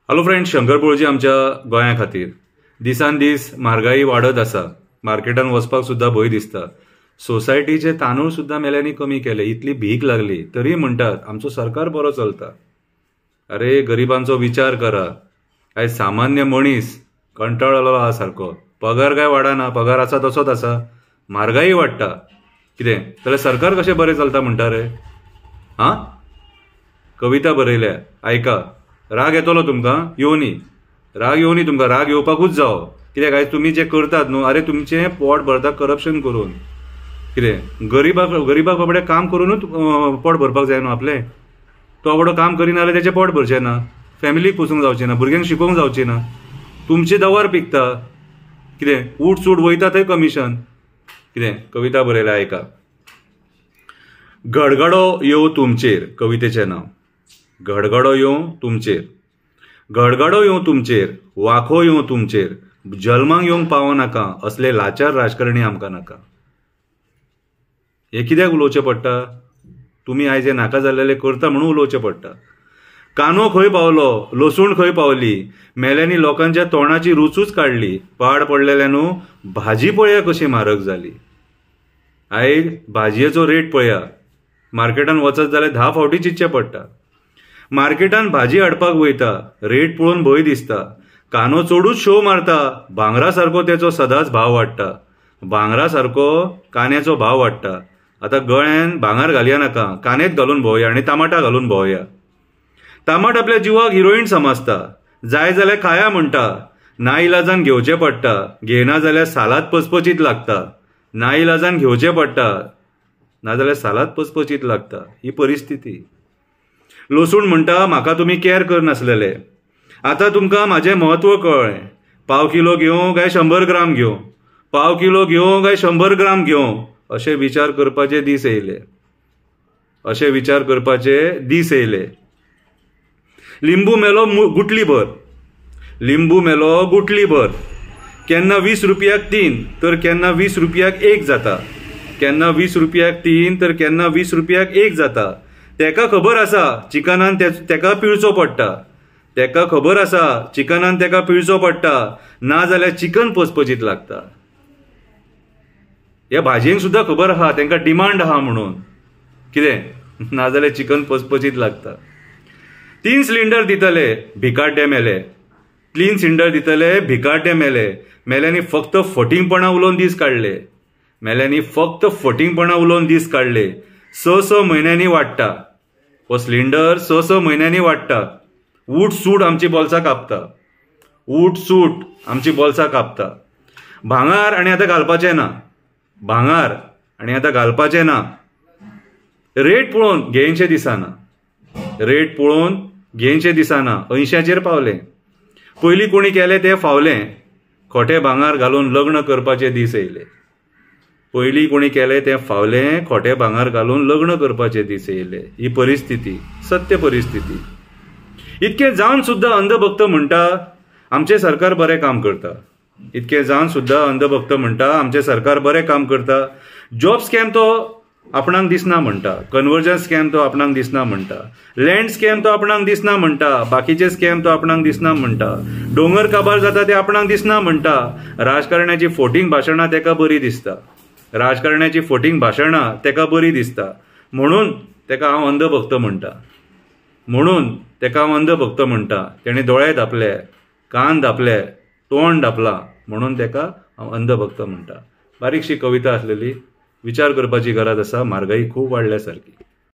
Hello friends, Shankar पळोवची आमच्या गोंया खातीर दिसान दीस म्हारगाई वाडत आसा. मार्केटान वचपाक सुद्धा भंय दिसता. सोसायटीचे तांदूळ सुद्धा मेल्यांनी कमी केले. इतली भीक लागली तरी म्हणटात आमचो सरकार बरो चलता. अरे गरिबांचो विचार करा. आयज सामान्य मनीस कंटाळलो आहा सारको. पगार काय वाडना, पगार आसा तसोच आसा, म्हारगाई वाडटा. कितें जाल्यार सरकार कशें बरें चलता म्हणटा रे? हां, कविता बरयल्या, आयका. राग येतलो तुमकां? येवनी. राग येवनी तुमकां, राग येवपाकूच जावो. कित्याक आयज तुमी जे करतात न्हू, अरे तुमचें पोट भरता करप्शन करून. कितें गरीबाक बाबडे काम करूनच पोट भरपाक जाय न्हू आपलें. तो बाबडो काम करिना जाल्यार तेचें पोट भरचें ना, फॅमिलीक पोसूंक जावचें ना, भुरग्यांक शिकोवंक जावचें ना. तुमचे दवर पिकता. कितें उठ सूट वयता थंय कमिशन. कितें कविता बरयल्या, आयका. गडगडो येवं तुमचेर, कवितेचें नांव. गडगडो येवं तुमचेर, गडगडो येवं तुमचेर, वाखो येवं तुमचेर, जल्माक येवंक पावो नाका असले लाचार राजकारणी आमकां नाका. हे कित्याक उलोवचें पडटा? तुमी आयज हे नाका जाल्लेले करता म्हणून उलोवचें पडटा. कांदो खंय पावलो, लसूण खंय पावली, मेल्यांनी लोकांच्या तोंडाची रुचूच काडली. पाड पडलेल्यान भाजी पळया कशी म्हारग जाली. आयज भाजयेचो रेट पळया. मार्केटान वचत जाल्यार 10 फावटी चिंतचें पडटा. मार्केटान भाजी हाडपाक वयता, रेट पळोवन भंय दिसता. कांदो चडूच शो मारता, भांगरा सारको तेचो सदांच भाव वाडटा. भांगरा सारको कांद्याचो भाव वाडटा. आतां गळ्यान भांगर घालया नाका, कांदेच घालून भोंवया आनी टमाटा घालून भोंवया. टमाट आपल्या जिवाक हिरोईन समजता. जाय जाल्यार खाया म्हणटा, नाइलाजान घेवचें पडटा. घेयना जाल्यार सालाद पचपचीत लागता. नाइलाजान घेवचें पडटा, नाजाल्यार सालाद पचपचीत लागता. ही परिस्थिती. लसूण म्हणटा, म्हाका तुमी कॅर करनासलेले, आतां तुमकां म्हाजें म्हत्व कळ्ळें. पाव किलो घेवं काय 100 ग्राम घेवं, पाव किलो घेवं काय 100 ग्राम घेवं, अशे विचार करपाचे दीस येयले. अशे विचार करपाचे दीस येयले. लिंबू मेलो गुटली भर, लिंबू मेलो गुटली भर. केन्ना 20 रुपयाक 3 तर केन्ना 20 रुपयाक 1 जाता. केन्ना 20 रुपयाक 3 तर केन्ना 20 रुपयाक 1 जाता. तेका खबर आसा चिकनान तेका पिळचो पडटा. तेका खबर आसा चिकनान तेका पिळचो पडटा, ना जाल्यार चिकन पचपचीत लागता. ह्या भाजयेक सुद्धा खबर आहा तेंकां डिमांड आहा म्हणून. कितें ना जाल्यार चिकन पचपचीत लागता. 3 सिलिंडर दितले, भिकाड्डे मेले. 3 सिलिंडर दितले, भिकाड्डे मेले. मेल्यांनी फक्त फटिंगपणां उलोवन दीस काडले. मेल्यांनी फक्त फटिंगपणां उलोवन दीस काडले. 6 म्हयन्यांनी वाडटा हो सिलिंडर. 6 म्हयन्यांनी वाडटा. उठ सूट आमची बोल्सां कापता. उठ सूट आमची बोल्सां कापता. भांगार आनी आतां घालपाचें ना. भांगार आनी आतां घालपाचें ना. रेट पळोवन घेयनशे दिसना. रेट पळोवन घेयनशे दिसना. 80चेर पावलें. पयलीं कोणी केलें तें फावलें. खोटें भांगार घालून लग्न करपाचे दीस येयले. पयलीं कोणी केलें तें फावलें. खोटें भांगार घालून लग्न करपाचे दीस येयले. ही परिस्थिती, सत्य परिस्थिती. इतकें जावन सुद्धा अंधभक्त म्हणटा आमचें सरकार बरें काम करता. इतकें जावन सुद्धा अंधभक्त म्हणटा आमचें सरकार बरें काम करता. जॉब स्कॅम तो आपणाक दिसना म्हणटा. कन्वर्जन स्कॅम तो आपणाक दिसना म्हणटा. लँड स्कॅम तो आपणाक दिसना म्हणटा. बाकीचे स्कॅम तो आपणाक दिसना म्हणटा. डोंगर काबार जाता ते आपणाक दिसना म्हणटा. राजकारण्याची फोटींग भाशणां तेका बरी दिसता. राजकारण्याची फोटींग भाशणां तेका बरी दिसता. म्हणून तेका हांव अंधभक्त म्हणटा. म्हणून तेका हांव अंधभक्त म्हणटा. तेणें दोळे धापले, कान धापले, तोंड धापला, म्हणून तेका हांव अंधभक्त म्हणटा. बारीकशी कविता आसलेली. विचार करपाची गरज आसा. म्हारगाई खूब वाडल्या सारकी.